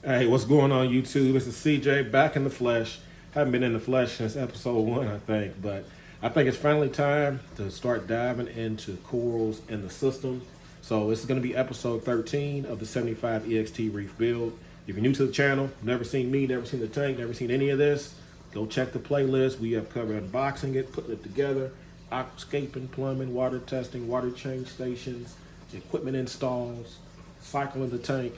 Hey, what's going on YouTube? This is CJ back in the flesh. Haven't been in the flesh since episode 1, I think, but I think it's finally time to start diving into corals in the system. So this is going to be episode 13 of the 75 EXT Reef build. If you're new to the channel, never seen me, never seen the tank, never seen any of this, go check the playlist. We have covered unboxing it, putting it together, aquascaping, plumbing, water testing, water change stations, equipment installs, cycling the tank.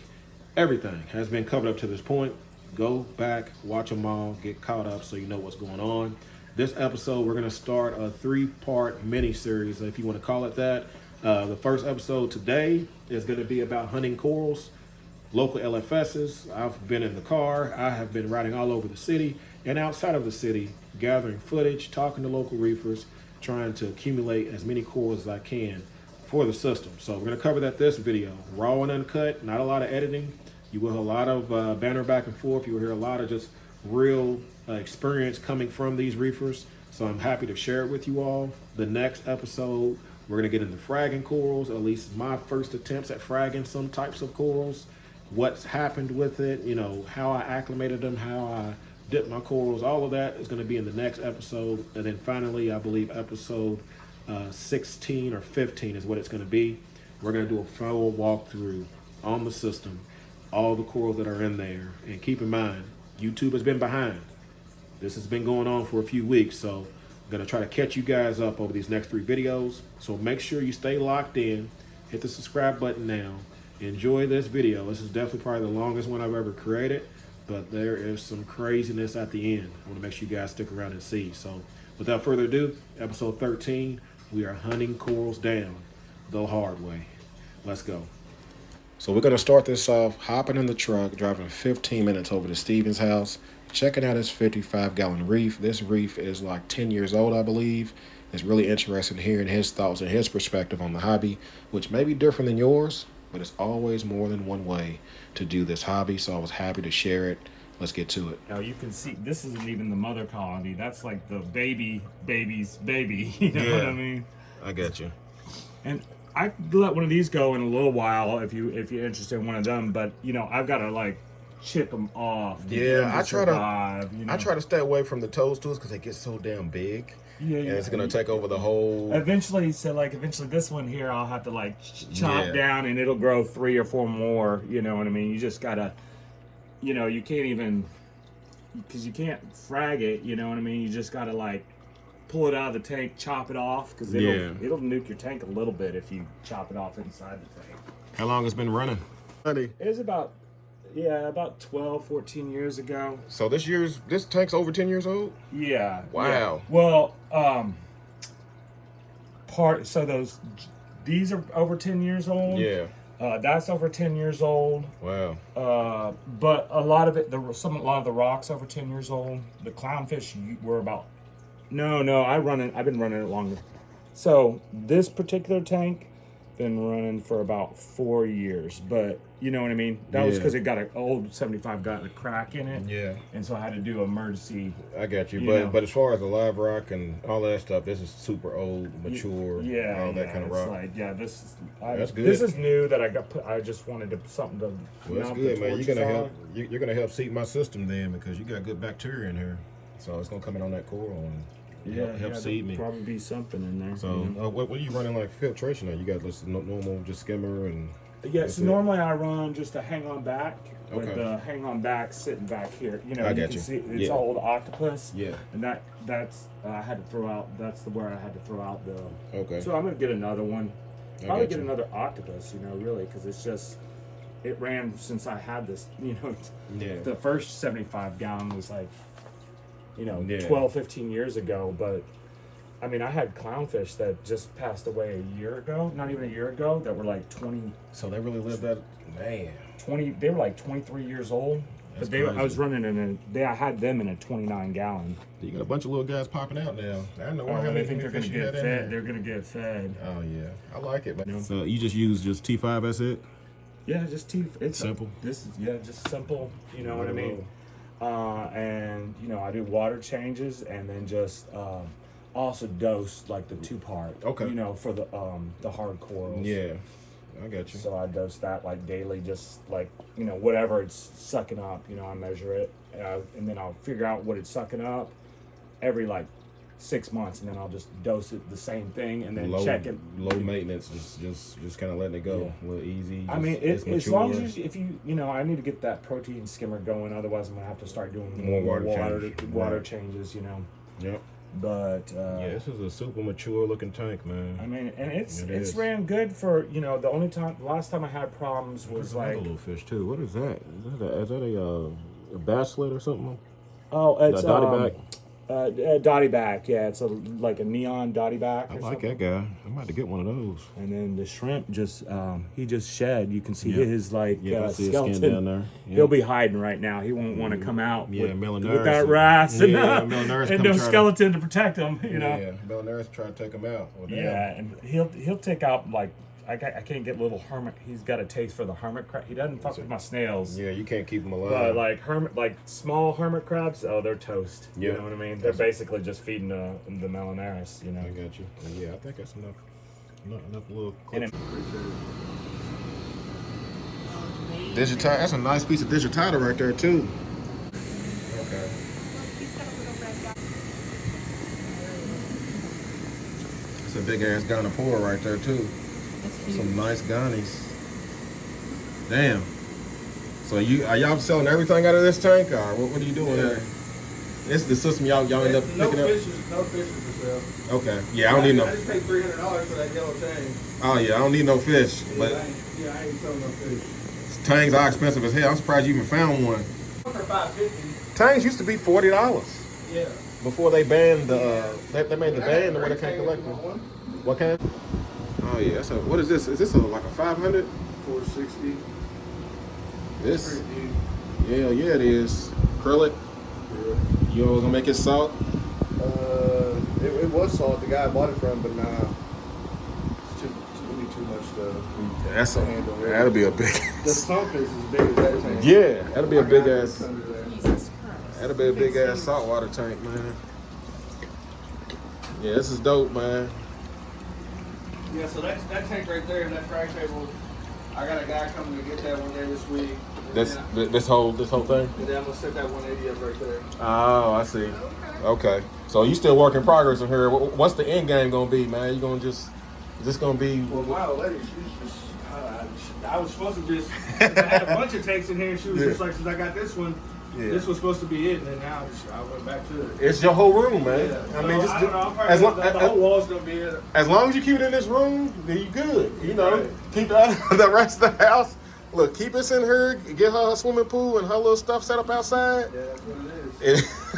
Everything has been covered up to this point. Go back, watch them all, get caught up so you know what's going on. This episode, we're going to start a 3-part mini-series, if you want to call it that. The first episode today is going to be about hunting corals, local LFSs. I've been in the car. I have been riding all over the city and outside of the city, gathering footage, talking to local reefers, trying to accumulate as many corals as I can for the system. So we're going to cover that this video. Raw and uncut, not a lot of editing. You will hear a lot of banter back and forth. You will hear a lot of just real experience coming from these reefers. So I'm happy to share it with you all. The next episode, we're going to get into fragging corals, at least my first attempts at fragging some types of corals, what's happened with it, you know, how I acclimated them, how I dipped my corals. All of that is going to be in the next episode. And then finally, I believe episode 16 or 15 is what it's going to be. We're going to do a full walkthrough on the system, all the corals that are in there. And keep in mind, YouTube has been behind. This has been going on for a few weeks, so I'm going to try to catch you guys up over these next 3 videos. So make sure you stay locked in. Hit the subscribe button now. Enjoy this video. This is definitely probably the longest one I've ever created, but there is some craziness at the end. I want to make sure you guys stick around and see. So without further ado, episode 13, we are hunting corals down the hard way. Let's go. So we're going to start this off hopping in the truck, driving 15 minutes over to Steven's house, checking out his 55-gallon reef. This reef is like 10 years old, I believe. It's really interesting hearing his thoughts and his perspective on the hobby, which may be different than yours, but it's always more than one way to do this hobby, so I was happy to share it. Let's get to it. Now you can see, this isn't even the mother colony. That's like the baby's baby. You know what I mean? I got you. And I could let one of these go in a little while if you're interested in one of them, but you know I've got to like chip them off. I try to stay away from the toadstools because they get so damn big. Yeah, and it's gonna take over the whole. Eventually this one here I'll have to like chop down and it'll grow 3 or 4 more. You know what I mean? You just gotta, you know, you can't even, because you can't frag it. You know what I mean? You just gotta like pull it out of the tank, chop it off, because it'll nuke your tank a little bit if you chop it off inside the tank. How long it's been running? It was about 12, 14 years ago. So this tank's over 10 years old? Yeah. Wow. Yeah. Well, these are over 10 years old. Yeah. That's over 10 years old. Wow. But a lot of the rocks over 10 years old. The clownfish were about. No, I've been running it longer. So this particular tank been running for about 4 years, but you know what I mean? That was because it got an old 75 got a crack in it. Yeah. And so I had to do emergency. I got you. But as far as the live rock and all that stuff, this is super old, mature, all that kind of rock. Like, that's good. This is new that I just wanted something to. Well, that's good, man. You're gonna help seep my system then, because you got good bacteria in here, so it's gonna come in on that coral and help seed me. Probably be something in there. So what are you running like filtration on? You got this normal just skimmer and. Yeah, so normally I run just a hang on back, with the hang on back sitting back here. You know, you can see it's all the octopus. Yeah. And that's I had to throw out. That's where I had to throw out the. Okay. So I'm gonna get another one. Probably get another octopus. You know, really, because it's just it ran since I had this. You know, the first 75 gallon was like, 12, 15 years ago, but. I mean, I had clownfish that just passed away a year ago, not even a year ago, that were like 20. So they really lived that, man. 20, they were like 23 years old. That's but I was running I had them in a 29 gallon. You got a bunch of little guys popping out now. I know how they think they're going to get fed. They're going to get fed. Oh, yeah. I like it. Man. So you just use just T5, that's it? Yeah, just T5. It's simple. Just simple. You know what I mean? And, I do water changes and then just... also dose like the 2-part, for the hard corals. Yeah. I got you. So I dose that like daily, just like, you know, whatever it's sucking up, you know, I measure it, and then I'll figure out what it's sucking up every like 6 months, and then I'll just dose it the same thing, and then check it. Low maintenance, just kind of letting it go, a little easy. I mean, as long as if you know, I need to get that protein skimmer going. Otherwise, I'm gonna have to start doing more water changes. You know. Yep. But yeah, this is a super mature looking tank, man. I mean, and it's ran good for, you know, the last time I had problems was like a little fish too. What is that? Is that a bass slit or something? Oh, it's a dotty back. Dotty back, yeah, it's like a neon dotty back. I like that guy. I'm about to get one of those. And then the shrimp he just shed. You can see his like skeleton down there. Yep. He'll be hiding right now. He won't want to come out with that wrasse and no skeleton to protect him. You know. Yeah, Melanaris try to take him out. Well, yeah, and he'll take out like. I can't get little hermit. He's got a taste for the hermit crab. He doesn't fuck with my snails. Yeah, you can't keep them alive. But like small hermit crabs, oh, they're toast. Yeah. You know what I mean? They're basically just feeding the Melanaris. You know. I got you. Yeah, I think that's enough little. Digitizer. That's a nice piece of digitizer right there too. Okay. It's a big ass Gonapora right there too. Some nice gunnies. Damn. So are y'all selling everything out of this tank, or what are you doing there? It's the system y'all end up picking up. No fishes for sale. Okay. Yeah, I don't need no. I just paid $300 for that yellow tang. Oh yeah, I don't need no fish. Yeah, but I ain't selling no fish. Tangs are expensive as hell. I'm surprised you even found one. For $5.50. Tangs used to be $40. Yeah. Before they banned the, they made the ban where they can't collect them. What kind? Oh yeah, what is this? Is this like a 500? 460. This? Yeah, it is. Acrylic. Yeah. You gonna make it salt? It was salt. The guy I bought it from, but nah, it's too much to handle. That'll be a big. The Sump is as big as that tank. Yeah, that'll be a big ass. Jesus Christ. That'll be a big ass saltwater tank, man. Yeah, this is dope, man. Yeah, so that tank right there, that frag table, I got a guy coming to get that one day this week. This whole thing? And then I'm gonna set that 180 up right there. Oh, I see. Okay. So you still work in progress in here. What's the end game gonna be, man? You gonna is this gonna be? Well, my old lady, I was supposed to just, I had a bunch of tanks in here, and she was just like, since I got this one, this was supposed to be it, and then now I went back to it. It's your whole room, man. Yeah. I mean, I don't know, the whole wall's gonna be it. As long as you keep it in this room, then you good. You know, keep the rest of the house. Look, keep us in here. Get her a swimming pool and her little stuff set up outside. Yeah,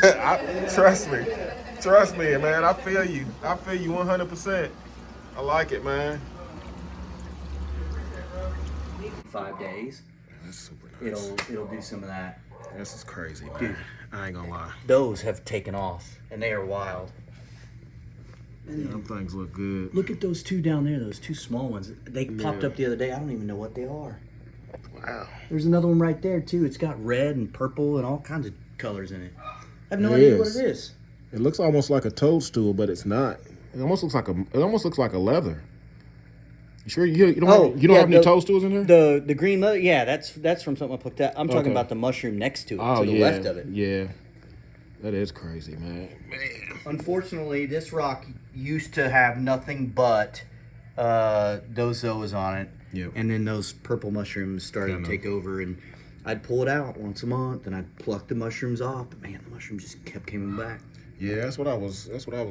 that's what it is. Trust me, man. I feel you 100%. I like it, man. 5 days. That's super nice. It'll do some of that. This is crazy, man. Dude. I ain't gonna lie. Those have taken off, and they are wild. Them things look good. Look at those two down there, those two small ones. They popped up the other day. I don't even know what they are. Wow. There's another one right there, too. It's got red and purple and all kinds of colors in it. I have no idea what it is. It looks almost like a toadstool, but it's not. It almost looks like a leather. You sure you don't have any toadstools in here? The green leather, yeah, that's from something I picked up. I'm talking about the mushroom next to it, to the left of it. Yeah. That is crazy, man. Unfortunately, this rock used to have nothing but those zoas on it. Yep. And then those purple mushrooms started to take over, and I'd pull it out once a month, and I'd pluck the mushrooms off. But man, the mushrooms just kept coming back. Yeah, that's what I was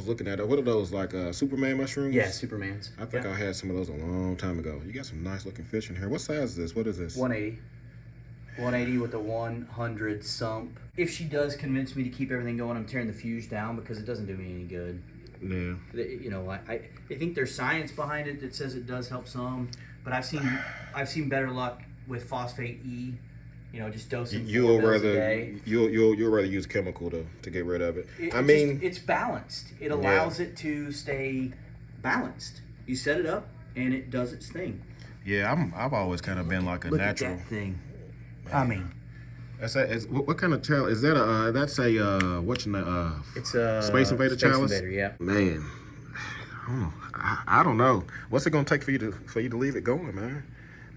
looking at. What are those, like Superman mushrooms? Yeah, Supermans. I think I had some of those a long time ago. You got some nice looking fish in here. What size is this? What is this? 180. 180 with a 100 sump. If she does convince me to keep everything going, I'm tearing the fuse down because it doesn't do me any good. Yeah. You know, I think there's science behind it that says it does help some, but I've seen better luck with phosphate E. You know, just dosing 4 pills a day. You'll rather use chemical to get rid of it. It's balanced. It allows it to stay balanced. You set it up and it does its thing. Yeah, I've always kind of been like a Look natural at that thing. Man. I mean, what kind of chalice is that? That's a what's your name? It's a Space Invader chalice. Invader, yeah. Man, I don't know. What's it gonna take for you to leave it going, man?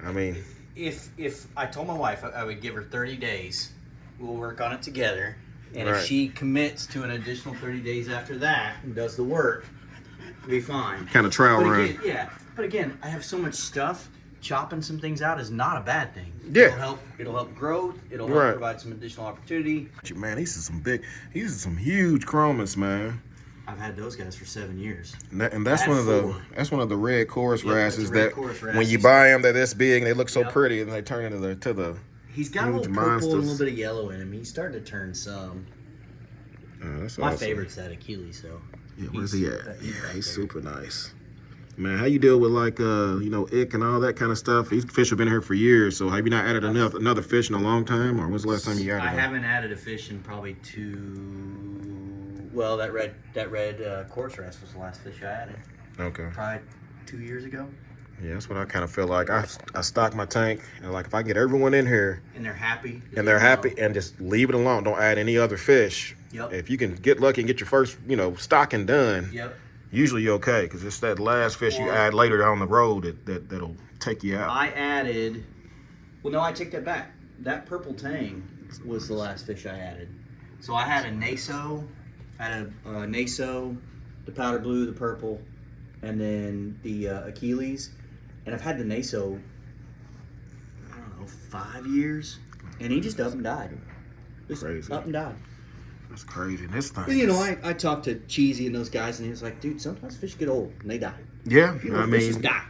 I mean, if I told my wife I would give her 30 days, we'll work on it together, and if she commits to an additional 30 days after that and does the work, it'll be fine. Kind of trial run. Again, yeah, but again, I have so much stuff. Chopping some things out is not a bad thing. Yeah, it'll help growth. It'll help provide some additional opportunity. Man, these are some huge chromas, man. I've had those guys for 7 years. And that's one of the red chorus wrasses that when you rasses. buy them, they're this big and they look so pretty, and they turn into the. He's got a little purple and a little bit of yellow in him. He's starting to turn some. That's My awesome. favorite's that Achilles, though. Yeah, where's he at? Yeah, he's super nice. Man, how you deal with like ick and all that kind of stuff? These fish have been here for years, so have you not added another fish in a long time, or when's the last time you added I them? haven't added a fish in probably well, that red quartz wrasse was the last fish I added. Okay. Probably 2 years ago. Yeah, that's what I kind of feel like. I stock my tank, and like if I get everyone in here And they're happy. and just leave it alone, don't add any other fish. Yep. If you can get lucky and get your first stocking done. Yep. Usually you're okay, because it's that last fish you add later down the road that'll take you out. I added, well, no, I take that back. That purple tang was the last fish I added. So I had a Naso, the powder blue, the purple, and then the Achilles. And I've had the Naso, I don't know, 5 years, and he just up and died. Just Crazy. up and died. That's crazy. This thing. Well, I talked to Cheesy and those guys, and he was like, "Dude, sometimes fish get old and they die. Yeah, Fish just die.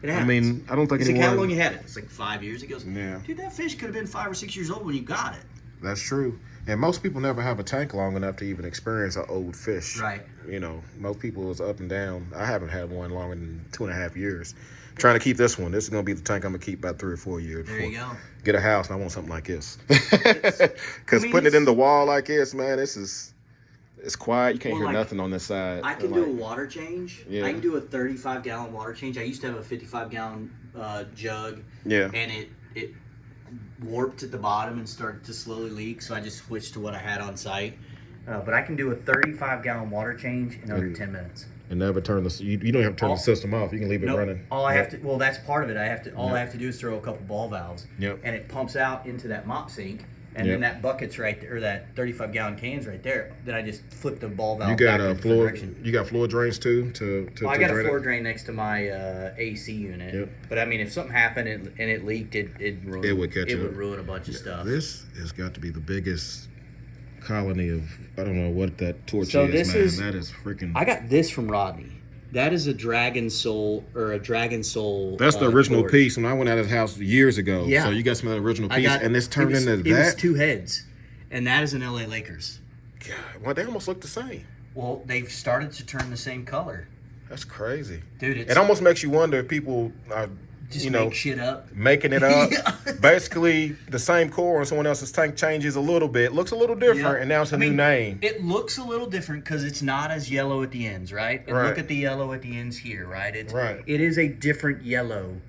It happens." I mean, I don't think He's like, anyone. "How long you had it?" It's like 5 years. He goes, Yeah. "Dude, that fish could have been 5 or 6 years old when you got it." That's true. And most people never have a tank long enough to even experience an old fish. Right. Most people is up and down. I haven't had one longer than 2.5 years. Trying to keep this one. This is going to be the tank I'm going to keep about 3 or 4 years. There you go. Get a house, and I want something like this. Because putting it in the wall like this, man, it's quiet. You can't hear nothing on this side. I can do a water change. Yeah. I can do a 35-gallon water change. I used to have a 55-gallon jug. Yeah. And it warped at the bottom and started to slowly leak, so I just switched to what I had on site. But I can do a 35-gallon water change in under 10 minutes. And never turn you don't have to turn the system off. You can leave it running. All I have to, well, that's part of it. I have to do is throw a couple ball valves. Yep. And it pumps out into that mop sink. And then that bucket's right there, or that 35-gallon can's right there. Then I just flip the ball valve. You got back a floor. You got floor drains too. I got a floor drain next to my AC unit. Yep. But I mean, if something happened and it leaked, it would ruin a bunch of stuff. This has got to be the biggest colony of, I don't know what that torch is, man. That is freaking. I got this from Rodney. That is a Dragon Soul. That's the original piece when I went out of his house years ago. Yeah. So you got some of the original piece, and this turned into that. It was 2 heads, and that is an LA Lakers. God, well, they almost look the same. Well, they've started to turn the same color. That's crazy, dude. It almost makes you wonder if people are make shit up, making it up. Basically, the same core on someone else's tank changes a little bit, looks a little different, and now it's a new name. It looks a little different because it's not as yellow at the ends, right? And look at the yellow at the ends here, right? It is a different yellow,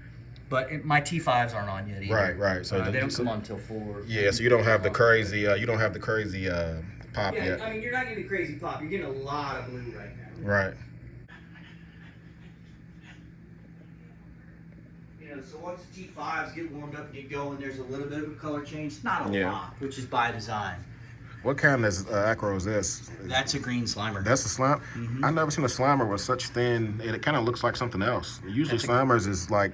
but my T5s aren't on yet either. Right. So they don't come on until 4. Yeah, so you don't have the crazy. Pop yet. I mean, you're not getting a crazy pop. You're getting a lot of blue right now. Right. So once the T5s get warmed up and get going, there's a little bit of a color change. Not a lot, which is by design. What kind of acro is this? That's a green slimer. That's a slime? Mm-hmm. I've never seen a slimer with such thin, and it kind of looks like something else. Usually slimers is like,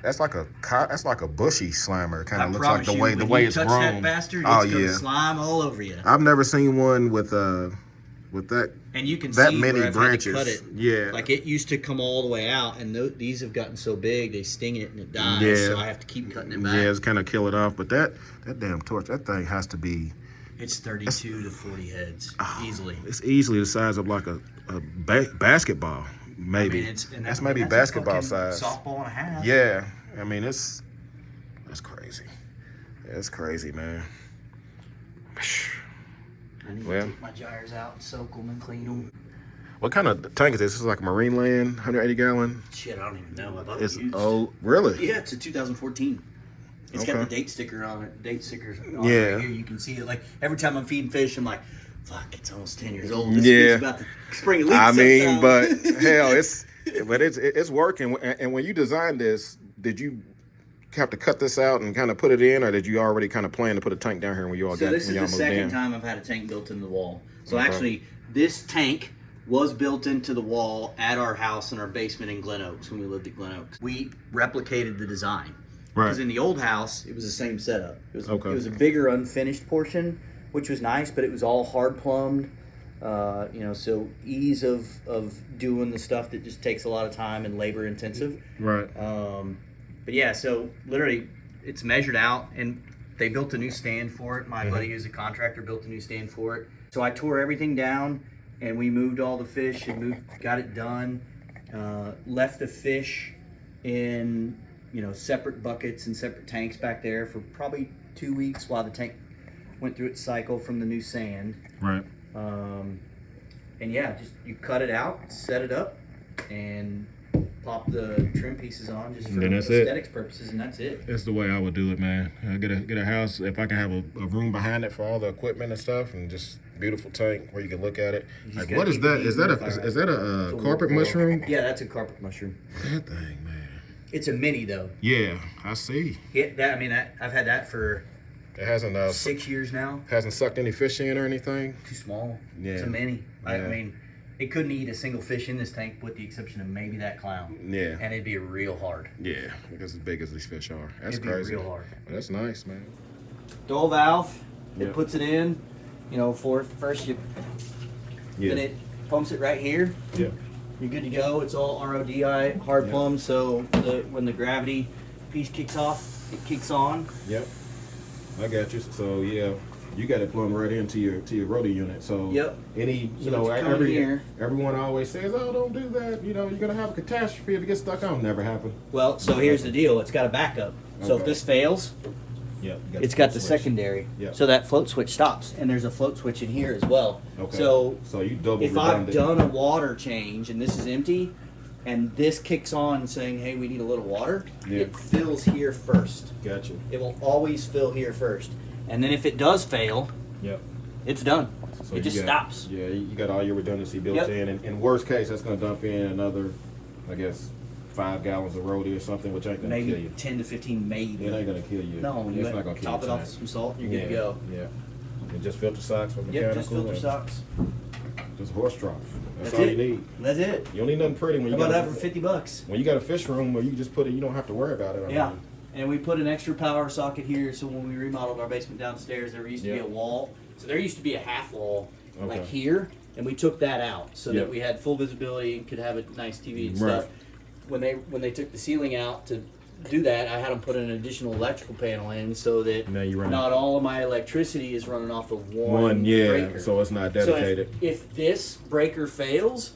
that's like a bushy slimer. It kind of looks like the way it's grown. That bastard, it's gonna slime all over you. I've never seen one with that. And you can that see many where I've branches. had to cut it. Yeah. Like it used to come all the way out, and these have gotten so big they sting it and it dies. Yeah. So I have to keep cutting it back. Yeah, it's kind of kill it off. But that damn torch, that thing has to be. It's 32 to 40 heads easily. It's easily the size of like a basketball, maybe. I mean, that's maybe basketball size. Softball and a half. Yeah, I mean that's crazy. That's crazy, man. I need to take my gyres out and soak them and clean them. What kind of tank is this? This is like a Marine Land, 180 gallon? Shit, I don't even know. I thought it's old. Really? Yeah, it's a 2014. It's got the date sticker on it. Date stickers on it yeah. right here. You can see it. Like every time I'm feeding fish, I'm like, fuck, it's almost 10 years old. This Yeah. about to spring leaks. I mean, sometime. but hell, it's working. And when you designed this, did you have to cut this out and kind of put it in, or did you already kind of plan to put a tank down here when you all So got this when is y'all the moved second in? time I've had a tank built into the wall. So Okay. actually, this tank was built into the wall at our house in our basement in Glen Oaks when we lived at Glen Oaks. We replicated the design. Right. Because in the old house, it was the same setup. It Okay. was a bigger unfinished portion, which was nice, but it was all hard plumbed. So ease of doing the stuff that just takes a lot of time and labor intensive. Right. But yeah, so literally it's measured out, and they built a new stand for it. My buddy who's a contractor built a new stand for it. So I tore everything down, and we moved all the fish and got it done. Left the fish in separate buckets and separate tanks back there for probably 2 weeks while the tank went through its cycle from the new sand. Right. And yeah, just you cut it out, set it up, and pop the trim pieces on just for aesthetics purposes, and that's it. That's the way I would do it, man. Get a house, if I can have a room behind it for all the equipment and stuff, and just beautiful tank where you can look at it. Like, what is that? Is that a carpet mushroom? Yeah, that's a carpet mushroom. That thing, man. It's a mini though. Yeah, I see. I've had that for It hasn't 6 years now. hasn't sucked any fish in or anything. Too small. Yeah. It's a mini. I Yeah. mean, it couldn't eat a single fish in this tank with the exception of maybe that clown. Yeah. And it'd be real hard. Yeah, because as big as these fish are. That's It'd crazy. be real hard. That's nice, man. Dual valve. It Yeah. puts it in. For first then it pumps it right here. Yeah. You're good to go. It's all RODI, hard plumb, so when the gravity piece kicks off, it kicks on. Yep. I got you. So yeah, you got it plumbed right into your rotary unit. So Yep. everyone always says, "Oh, don't do that. You're gonna have a catastrophe if it gets stuck on." Never happened. Well, so here's the deal. It's got a backup. So if Okay. this fails, Yep. it's got the secondary. Yep. So that float switch stops, and there's a float switch in here as well. Okay. So you double if redundant. I've done a water change and this is empty, and this kicks on saying, "Hey, we need a little water," it fills here first. Gotcha. It will always fill here first, and then if it does fail, Yep. it's done. So it just stops. Yeah, you got all your redundancy built Yep. in, and in worst case, that's gonna dump in another, I guess, 5 gallons of roti or something, which ain't gonna kill Maybe you. 10 to 15, maybe. It ain't gonna kill you. No, you it's not gonna kill top you. it off with some salt, and you're good to go. Yeah. And just filter socks for mechanical. Yep, just filter and socks. Just horse trough. That's That's all it. you need. That's it. You don't need nothing pretty when How you about got that for $50? when you got a fish room where you just put it. You don't have to worry about it. I Yeah. mean, And we put an extra power socket here, so when we remodeled our basement downstairs, there used to be Yeah. a wall. So there used to be a half wall, like Okay. here, and we took that out so Yeah. that we had full visibility and could have a nice TV and Right. stuff. When they took the ceiling out to do that, I had them put an additional electrical panel in so that Now you run not all of my electricity is running off of one one, breaker. so it's not So dedicated. if this breaker fails,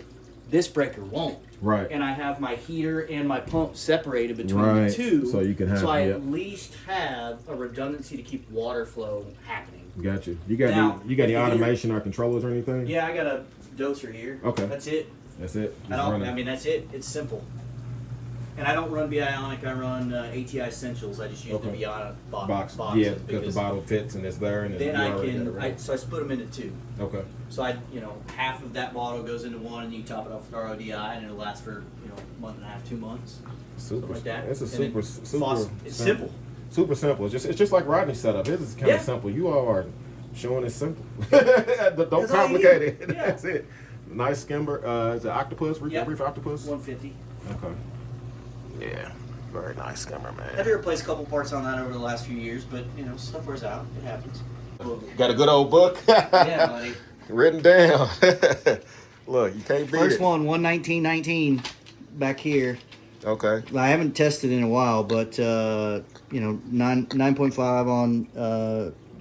this breaker won't. Right. And I have my heater and my pump separated between Right. the two. So you can have- So I yep. at least have a redundancy to keep water flow happening. Got you. You got Now, you got any if you- automation or controllers or anything? Yeah, I got a doser here. Okay. That's it. That's it. I Just don't. running. I mean, that's it. It's simple. And I don't run Bionic. I run ATI Essentials. I just use the Okay. Bionic box. boxes Yeah, because the bottle fits and it's there, and then you I already got can. it right. So I split them into two. Okay. So half of that bottle goes into one, and you top it off with RODI, and it'll last for a month and a half, 2 months. Super. Like that. It's a And super, then super. it's simple. Super simple. It's just like Rodney's setup. His is kind Yeah. of simple. You all are showing it simple. Don't That's all you complicate need. it. Yeah. That's it. Nice Skimmer. Is it octopus? Yeah. Reef octopus? 150. Okay. Yeah. Very nice Skimmer, I had man. to replace a couple parts on that over the last few years, but stuff wears out. It happens. Got a good old book. Yeah, buddy. Written down. Look, you can't beat First it. one, 11919, back here. Okay. I haven't tested in a while, but 9.5 on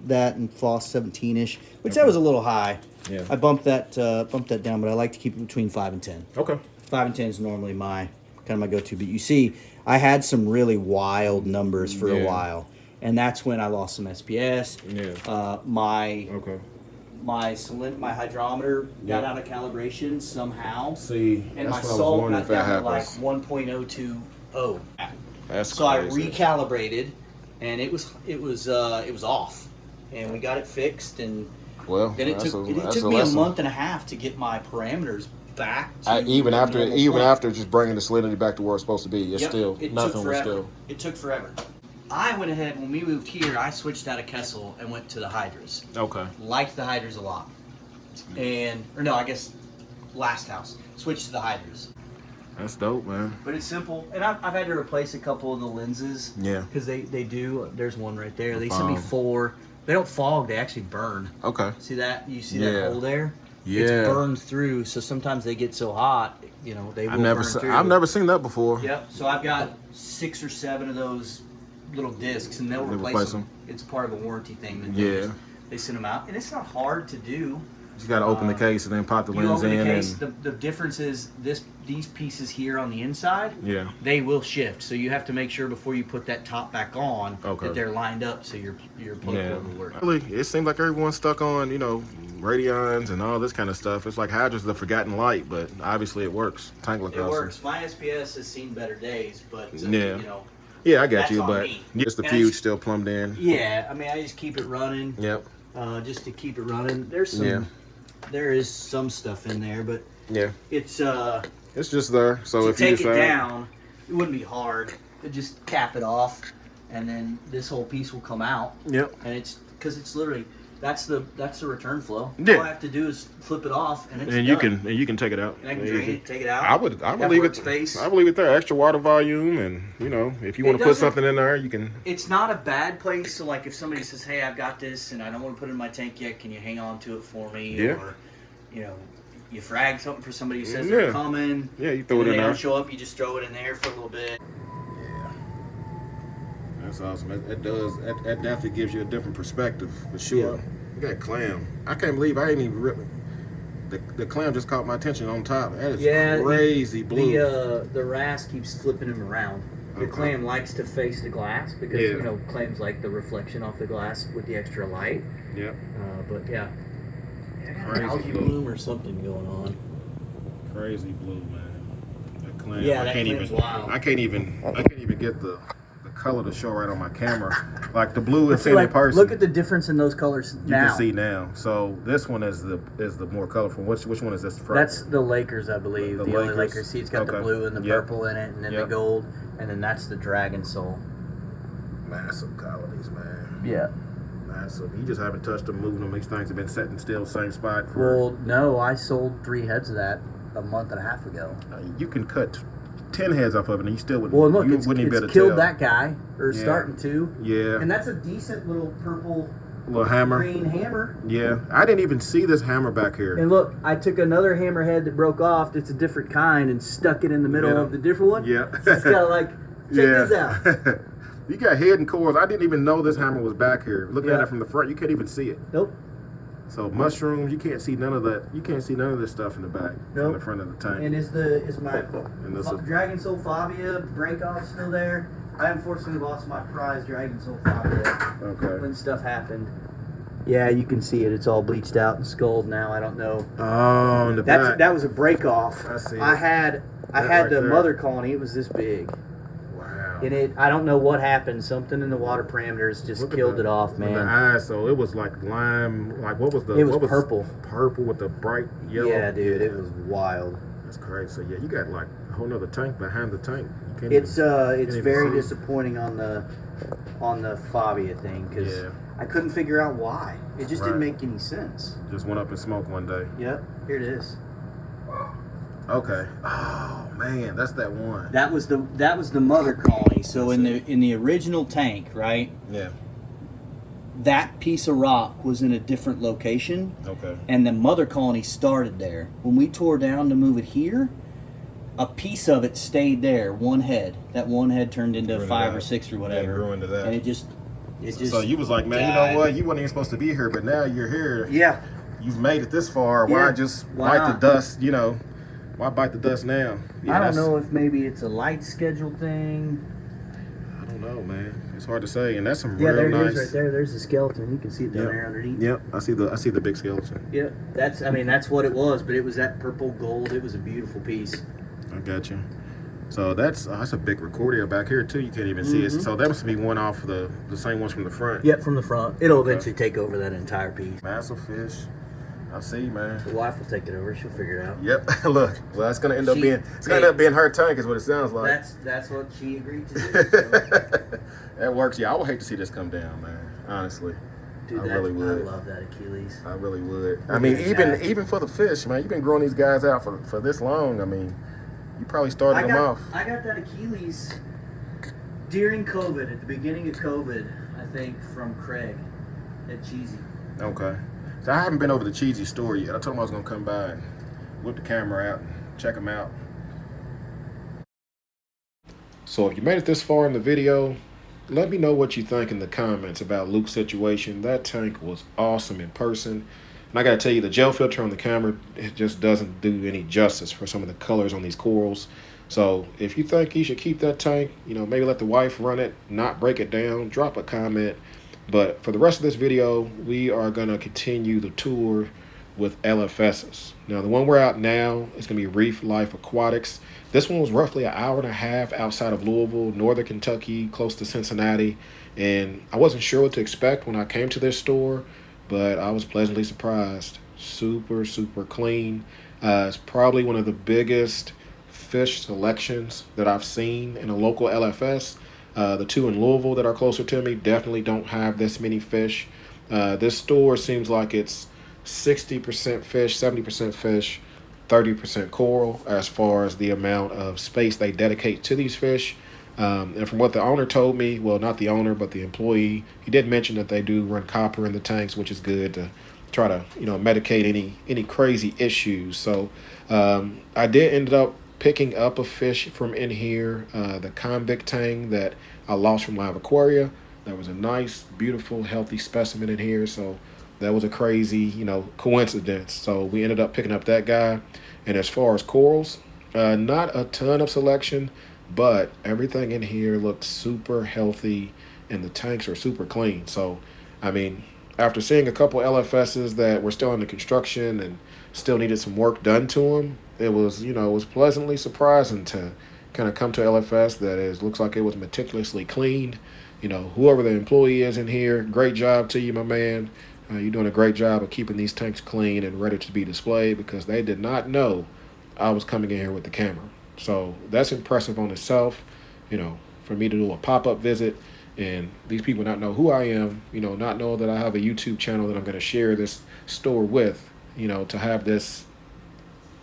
that and floss 17ish, which that was a little high. Yeah. I bumped that down, but I like to keep it between 5 and 10. Okay. 5 and 10 is normally my go-to. But you see, I had some really wild numbers for a Yeah. while, and that's when I lost some SPS. Yeah. My Okay. my hydrometer got Yeah. out of calibration somehow, See, and my that's what I was salt wondering got if that down to like happens. 1.020. That's So I crazy. recalibrated, and it was off. and we got it fixed. And well, then it took me a month and a half to get my parameters back. Even after just bringing the salinity back to where it's supposed to be, it's still nothing was still. It took forever. I went ahead when we moved here. I switched out of Kessel and went to the Hydras. Okay. Liked the Hydras a lot, I guess last house switched to the Hydras. That's dope, man. But it's simple, and I've had to replace a couple of the lenses. Yeah. Because they do. There's one right there. They sent me 4. They don't fog. They actually burn. Okay. See that? You see that hole there? Yeah. It's burned through. So sometimes they get so hot, they will burn through. I've never seen that before. Yep. So I've got 6 or 7 of those little discs, and they'll replace them. It's part of a warranty thing. They send them out, and it's not hard to do. You got to open the case and then pop the lens in. The case. The difference is these pieces here on the inside. Yeah. They will shift, so you have to make sure before you put that top back on that they're lined up so your plug cord will work. Really, it seems like everyone's stuck on radions and all this kind of stuff. It's like Hydra's the forgotten light, but obviously it works. Tank It works. My SPS has seen better days, but yeah, I got you, but just the fuse still plumbed in. Yeah, I mean, I just keep it running. Yep. Just to keep it running. There is some stuff in there, but it's just there. So if you take it down, it wouldn't be hard to just cap it off, and then this whole piece will come out. Yep. And it's because it's literally that's the return flow. Yeah. All I have to do is flip it off, and it's done. You can take it out. And I can drain it, take it out. I would leave it. Space. I would leave it there. Extra water volume, and if you want to put something in there, you can. It's not a bad place. So like if somebody says, "Hey, I've got this, and I don't want to put it in my tank yet. Can you hang on to it for me?" Yeah. Or you frag something for somebody who says they're coming. Yeah, you throw it in there. They don't show up. You just throw it in there for a little bit. Yeah. That's awesome. It does. That definitely gives you a different perspective for sure. Yeah. You got clam. I can't believe I ain't even really. The clam just caught my attention on top. That is crazy blue. The wrasse keeps flipping him around. The clam likes to face the glass because clams like the reflection off the glass with the extra light. Yep. But yeah. Crazy algae bloom or something going on. Crazy blue, man. That clam. Yeah, I can't even get the color to show right on my camera. Like the blue is in person. Look at the difference in those colors now. You can see now. So this one is the more colorful. Which one is this from? That's the Lakers, I believe. The Lakers. Lakers. See, it's got the blue and the purple in it, and then the gold, and then that's the Dragon Soul. Massive colonies, man. Yeah. Massive. You just haven't touched them, moving them. These things have been sitting still, same spot. Well, no, I sold 3 heads of that a month and a half ago. You can cut 10 heads off of it, and you still wouldn't. Well, look, it's killed tell. that guy, or starting to. Yeah. And that's a decent little purple. Little hammer. Green hammer. Yeah. I didn't even see this hammer back here. And look, I took another hammerhead that broke off that's a different kind and stuck it in the middle of the different one. Yeah. So it's got like, check this out. You got head and cores. I didn't even know this hammer was back here. Looking at it from the front, you can't even see it. Nope. So mushrooms, you can't see none of that. You can't see none of this stuff in the back, from the front of the tank. And is my Dragon Soul Fabia break off still there? I unfortunately lost my prize Dragon Soul Fabia. Okay. When stuff happened. Yeah, you can see it. It's all bleached out and sculled now. I don't know. Oh, in the back. That was a break off. I see. I had the mother colony. It was this big. And I don't know what happened. Something in the water parameters just killed it off, man. The eyes, so it was like lime. Like what was the? It was purple. Purple with the bright yellow. Yeah, dude, it was wild. That's crazy. So yeah, you got like a whole nother tank behind the tank. It's very disappointing on the Fabia thing because I couldn't figure out why. It just didn't make any sense. Just went up in smoke one day. Yep, here it is. Okay. Oh man, that's that one. That was the mother colony. So in the original tank, right? Yeah. That piece of rock was in a different location. Okay. And the mother colony started there. When we tore down to move it here, a piece of it stayed there. One head. That one head turned into 5 or 6 or whatever. Yeah, grew into that. And it just. So you was like, man, you know what? You weren't even supposed to be here, but now you're here. Yeah. You've made it this far. Why just bite the dust? Why bite the dust now? I don't know if maybe it's a light schedule thing. I don't know, man. It's hard to say. And that's some real real nice. Yeah, there it is right there. There's the skeleton. You can see it down there underneath. Yep, I see the big skeleton. Yep, that's what it was. But it was that purple gold. It was a beautiful piece. I got you. So that's a big recordia back here too. You can't even see it. So that must be one off the same ones from the front. Yep, from the front. It'll eventually take over that entire piece. Massive fish. I see, man. The wife will take it over. She'll figure it out. Yep. Look, well, that's gonna end up being her tank, is what it sounds like. That's what she agreed to do. So. That works. Yeah, I would hate to see this come down, man. Honestly. Dude, I really would. I love that Achilles. I really would. I mean, even for the fish, man, you've been growing these guys out for this long. I mean, you probably started them off. I got that Achilles during COVID, at the beginning of COVID, I think, from Craig at Cheesy. Okay. So I haven't been over the Cheesy store yet. I told him I was gonna come by and whip the camera out and check them out. So if you made it this far in the video, let me know what you think in the comments about Luke's situation. That tank was awesome in person. And I gotta tell you, the gel filter on the camera, it just doesn't do any justice for some of the colors on these corals. So if you think you should keep that tank, you know, maybe let the wife run it, not break it down, drop a comment. But for the rest of this video, we are gonna continue the tour with LFSs. Now, the one we're out now is gonna be Reef Life Aquatics. This one was roughly an hour and a half outside of Louisville, northern Kentucky, close to Cincinnati. And I wasn't sure what to expect when I came to this store, but I was pleasantly surprised. Super, super clean. It's probably one of the biggest fish selections that I've seen in a local LFS. The two in Louisville that are closer to me definitely don't have this many fish. This store seems like it's 60% fish, 70% fish, 30% coral as far as the amount of space they dedicate to these fish. And from what the owner told me, well, not the owner, but the employee, he did mention that they do run copper in the tanks, which is good to try to, you know, medicate any crazy issues. So I did end up picking up a fish from in here, the convict tang that I lost from Live Aquaria. That was a nice, beautiful, healthy specimen in here. So that was a crazy, you know, coincidence. So we ended up picking up that guy. And as far as corals, not a ton of selection, but everything in here looked super healthy and the tanks are super clean. So, I mean, after seeing a couple LFSs that were still under construction and still needed some work done to them, it was, you know, it was pleasantly surprising to kind of come to LFS that looks like it was meticulously cleaned. You know, whoever the employee is in here, great job to you, my man. You're doing a great job of keeping these tanks clean and ready to be displayed, because they did not know I was coming in here with the camera. So that's impressive on itself, you know, for me to do a pop-up visit and these people not know who I am, you know, not know that I have a YouTube channel that I'm going to share this store with, you know, to have this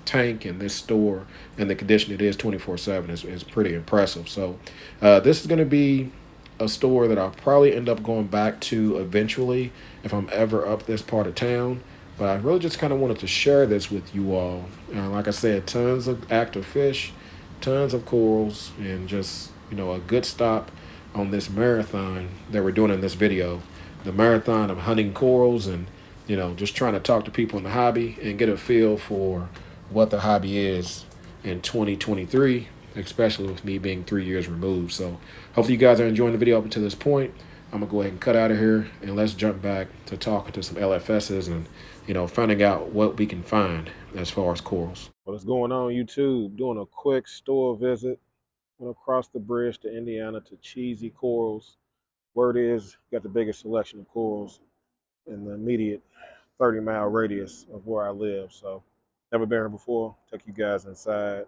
tank and this store and the condition it is 24/7 is pretty impressive. So this is going to be a store that I'll probably end up going back to eventually if I'm ever up this part of town. But I really just kind of wanted to share this with you all. Like I said, tons of active fish, tons of corals, and just, you know, a good stop on this marathon that we're doing in this video. The marathon of hunting corals and, you know, just trying to talk to people in the hobby and get a feel for what the hobby is in 2023, especially with me being 3 years removed. So hopefully you guys are enjoying the video up until this point. I'm gonna go ahead and cut out of here and let's jump back to talking to some LFSs and, you know, finding out what we can find as far as corals. What's going on, YouTube? Doing a quick store visit. Went across the bridge to Indiana to Cheesy Corals. Word is, got the biggest selection of corals in the immediate 30-mile radius of where I live. So never been here before. Take you guys inside.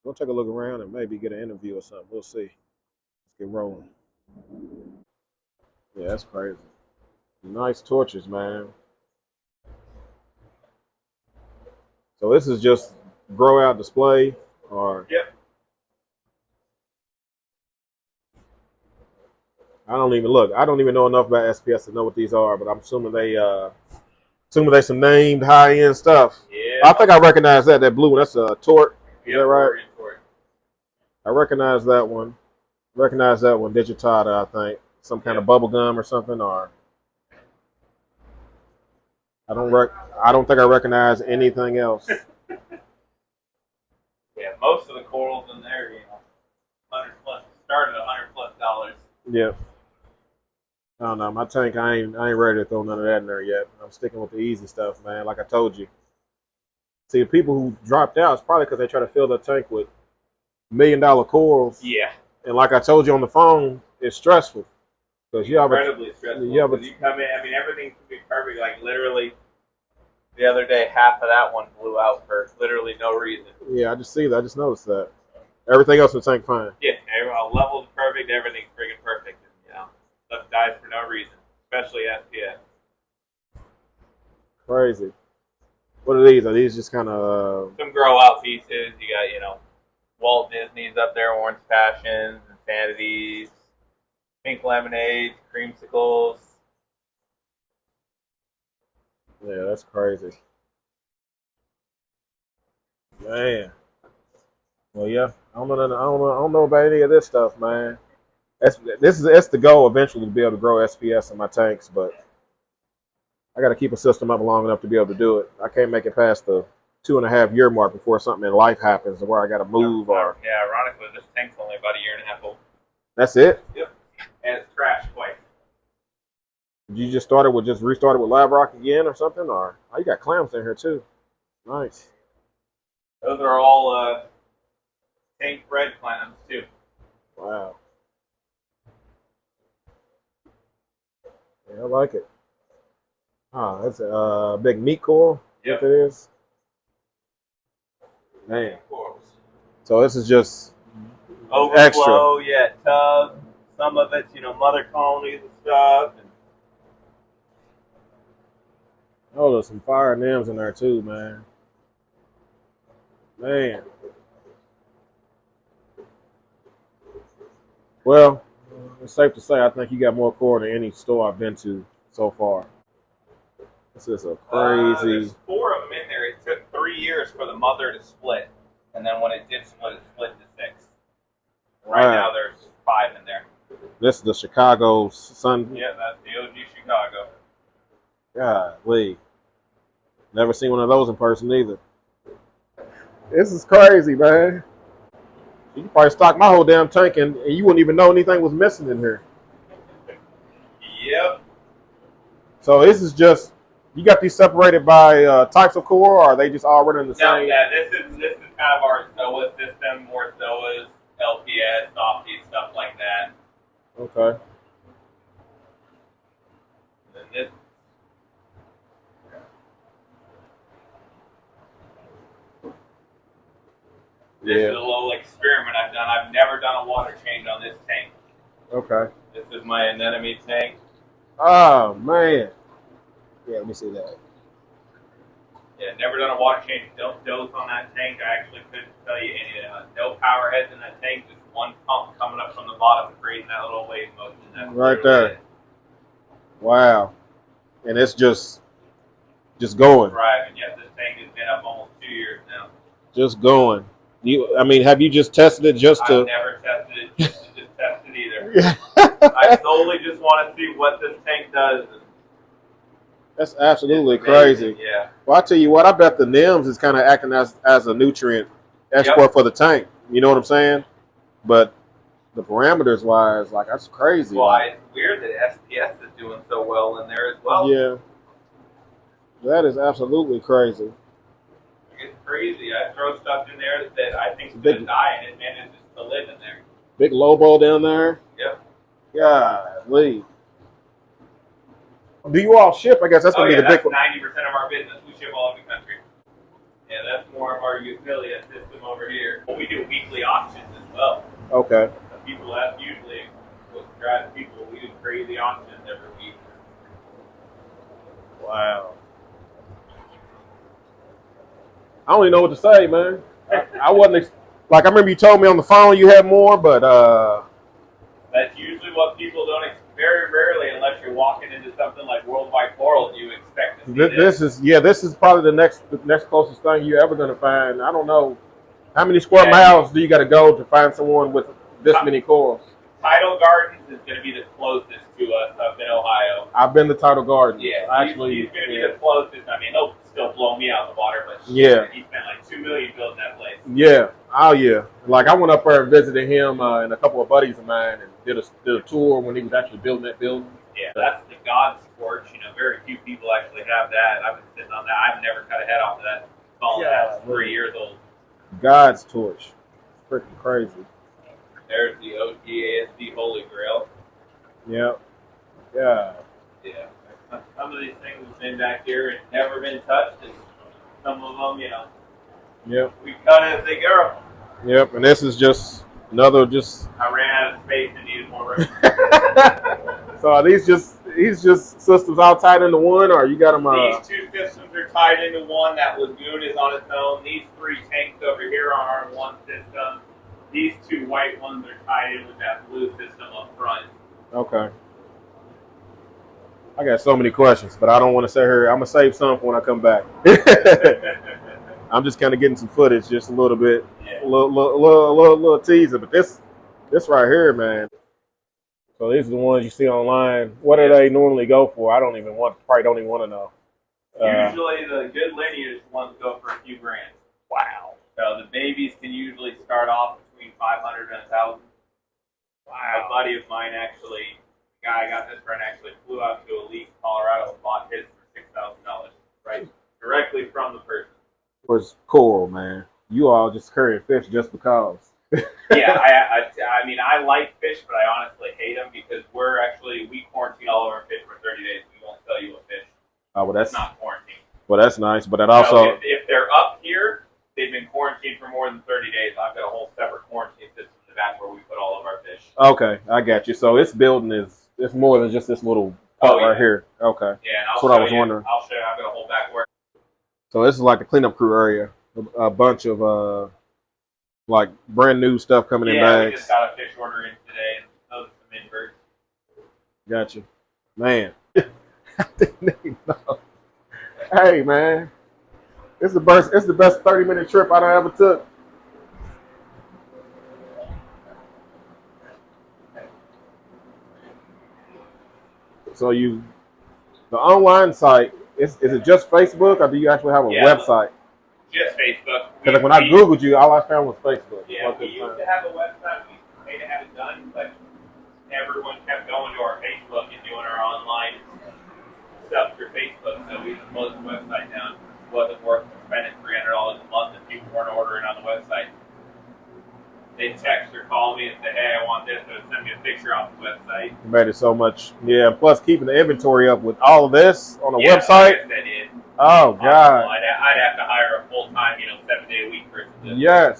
We'll take a look around and maybe get an interview or something. We'll see. Let's get rolling. Yeah, that's crazy. Nice torches, man. So this is just grow out display, or? Yep. I don't even know enough about SPS to know what these are, but I'm assuming they some named high-end stuff. Yeah. I think I recognize that blue one. That's a tort. Is that right? Tort. I recognize that one. Recognize that one, Digitata, I think. Some kind of bubble gum or something, or I don't think I recognize anything else. Yeah, most of the corals in there, you know, 100 plus, started at $100+. Yeah. I don't know. My tank, I ain't ready to throw none of that in there yet. I'm sticking with the easy stuff, man. Like I told you. See, the people who dropped out, it's probably because they try to fill their tank with million corals. Yeah. And like I told you on the phone, it's stressful. Because you have incredibly stressful. You come in, I mean, everything could be perfect. Like literally, the other day, half of that one blew out for literally no reason. Yeah, I just see that. I just noticed that. Everything else in the tank fine. Yeah, level's perfect. Everything's friggin' perfect. You know, stuff dies for no reason, especially SPS. Crazy. What are these? Are these just kind of some grow out pieces? You got, you know, Walt Disney's up there, Orange Passions, Insanities, Pink Lemonades, Creamsicles. Yeah, that's crazy. Man. Well, yeah. I don't know about any of this stuff, man. It's the goal eventually to be able to grow SPS in my tanks, but I got to keep a system up long enough to be able to do it. I can't make it past the 2.5 year mark before something in life happens where I got to move. Or yeah, ironically, this tank's only about 1.5 years old. That's it. Yep, and it's crashed twice. Did you just restarted with Lab Rock again or something? Or you got clams in here too. Nice. Those are all tank bred clams too. Wow. Yeah, I like it. Ah, that's a big meat coral. Yep. It is. Man. So this is just overflow, extra. Yeah, tub. Some of it's, you know, mother colonies and stuff. Oh, there's some fire NIMs in there too, man. Man. Well, it's safe to say I think you got more coral than any store I've been to so far. This is a crazy. There's 4 of them in there. It took 3 years for the mother to split, and then when it did split, it split to 6. Right now, there's 5 in there. This is the Chicago Sun. Yeah, that's the OG Chicago. Golly. Never seen one of those in person either. This is crazy, man. You could probably stock my whole damn tank and you wouldn't even know anything was missing in here. Yep. So this is just, you got these separated by types of coral, or are they just all running in the same? Yeah, this is kind of our ZOA system, more ZOAs, LPS, softies, stuff like that. Okay. And this is a little experiment I've done. I've never done a water change on this tank. Okay. This is my anemone tank. Oh, man. Yeah, let me see that. Yeah, never done a water change. Don't dose on that tank. I actually couldn't tell you any. No power heads in that tank. Just one pump coming up from the bottom, creating that little wave motion. That's right there. It. Wow. And it's just going. Driving. Yeah, this tank has been up almost 2 years now. Just going. Have you just tested it just to? I've never tested it just to test it either. I solely just want to see what this tank does. That's absolutely crazy. Yeah. Well, I tell you what, I bet the NIMS is kind of acting as a nutrient export for the tank. You know what I'm saying? But the parameters wise, like, that's crazy. Well, it's weird that SPS is doing so well in there as well. Yeah. That is absolutely crazy. It's crazy. I throw stuff in there that I think is going to die, and it manages to live in there. Big Lobo down there. Yep. Golly. Do you all ship? I guess that's going to be the big one. 90% of our business. We ship all over the country. Yeah, that's more of our affiliate system over here. Well, we do weekly auctions as well. Okay. People, that's usually what drives people. We do crazy auctions every week. Wow. I don't even know what to say, man. I wasn't I remember you told me on the phone you had more, but that's usually what people don't very rarely, unless you're walking into something like Worldwide Coral, you expect to see this is probably the next closest thing you're ever gonna find. I don't know how many square miles do you got to go to find someone with this many corals. Tidal Gardens is going to be the closest to us up in Ohio. I've been to Tidal Gardens. Yeah, actually, he's going to be the closest. I mean, he'll still blow me out of the water, but he spent like $2 million building that place. Yeah, oh yeah. Like I went up there and visited him and a couple of buddies of mine and did a tour when he was actually building that building. Yeah, that's the God's torch. You know, very few people actually have that. I've been sitting on that. I've never cut a head off of that. It's 3 years old. God's torch. freaking crazy. There's the OGASD Holy Grail. Yep. Yeah. Yeah. Some of these things have been back here and never been touched, and some of them, you know, Yep. we cut as they go. Yep. And this is just another I ran out of space and needed more room. So are these just systems all tied into one, or you got them? These two systems are tied into one. That lagoon is on its own. These three tanks over here are on one system. These two white ones are tied in with that blue system up front. Okay. I got so many questions, but I don't want to sit here. I'm gonna save some for when I come back. I'm just kind of getting some footage, just a little bit, a little teaser. But this right here, man. So these are the ones you see online. What do they normally go for? I probably don't even want to know. Usually the good lineage ones go for a few grand. Wow. So the babies can usually start off between 500 and 1,000. Wow. A buddy of mine actually, the guy I got this from, actually flew out to Elite, Colorado and bought his for $6,000, right? Directly from the person. It was cool, man. You all just carry fish just because. Yeah, I mean, I like fish, but I honestly hate them because we quarantine all of our fish for 30 days. We won't sell you a fish. Oh, well, that's not quarantine. Well, that's nice, but that also. So if they're up here, they've been quarantined for more than 30 days. I've got a whole separate quarantine system in the back where we put all of our fish. Okay, I got you. So its building it's more than just this little part right here. Okay. Yeah, and that's what I was wondering. I'll show you. I've got a whole back work. So this is like the cleanup crew area. A bunch of like brand new stuff coming in bags. Yeah, we just got a fish order in today, and those are some inverts. Gotcha, man. I didn't even know. Hey, man, it's the best 30-minute trip I ever took. So the online site, is it just Facebook, or do you actually have a website? Just Facebook. Because when I Googled you, all I found was Facebook. Yeah, we used to have a website. We used to pay to have it done, but everyone kept going to our Facebook and doing our online stuff through Facebook. So we just closed the website down. It wasn't worth spending $300 a month if people weren't ordering on the website. They'd text or call me and say, hey, I want this, or send me a picture off the website. You made it so much. Yeah, plus keeping the inventory up with all of this on a website. Oh, God. I'd have to hire a full-time, 7-day-a-week person to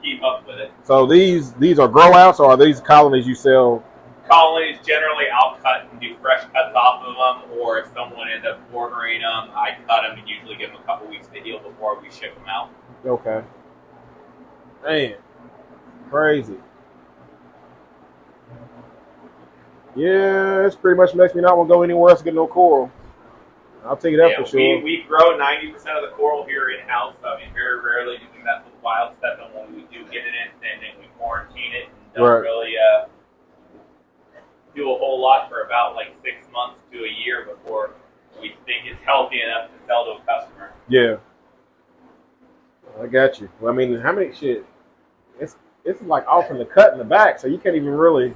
keep up with it. So these are grow outs, or are these colonies you sell? Colonies, generally, I'll cut and do fresh cuts off of them, or if someone ends up ordering them, I cut them and usually give them a couple weeks to heal before we ship them out. Okay. Man, crazy. Yeah, it's pretty much makes me not want to go anywhere else to get no coral. I'll take it up for sure. We grow 90% of the coral here in-house. I mean, very rarely do we mess with wild stuff, and when we do get it in, then we quarantine it and don't really do a whole lot for about like 6 months to a year before we think it's healthy enough to sell to a customer. Yeah. I got you. Well, I mean, how many it's like off in the cut in the back, so you can't even really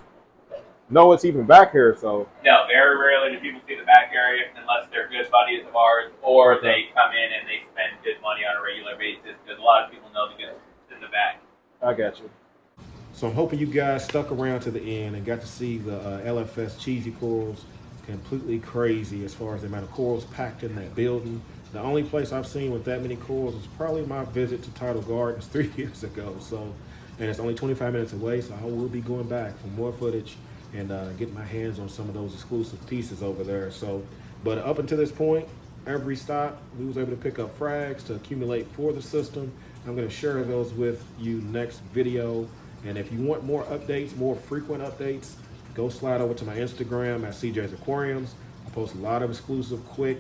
know it's even back here. So no, very rarely do people see the back area unless they're good buddies of ours, or they come in and they spend good money on a regular basis, because a lot of people know the good in the back. I got you. So I'm hoping you guys stuck around to the end and got to see the LFS cheesy corals. Completely crazy as far as the amount of corals packed in that building. The only place I've seen with that many corals was probably my visit to Tidal Gardens 3 years ago. So, and it's only 25 minutes away, so I will be going back for more footage and getting my hands on some of those exclusive pieces over there. So, but up until this point, every stop we was able to pick up frags to accumulate for the system. I'm going to share those with you next video. And if you want more updates, more frequent updates, go slide over to my Instagram at CJ's Aquariums. I post a lot of exclusive, quick,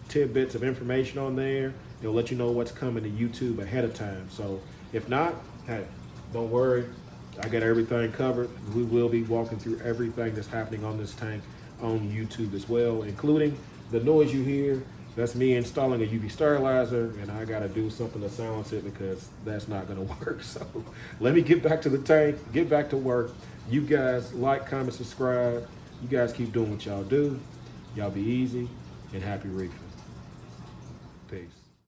tidbits of information on there. It'll let you know what's coming to YouTube ahead of time. So if not, hey, don't worry. I got everything covered. We will be walking through everything that's happening on this tank on YouTube as well, including the noise you hear. That's me installing a UV sterilizer, and I got to do something to silence it because that's not going to work. So let me get back to the tank, get back to work. You guys like, comment, subscribe. You guys keep doing what y'all do. Y'all be easy and happy reefing. Peace.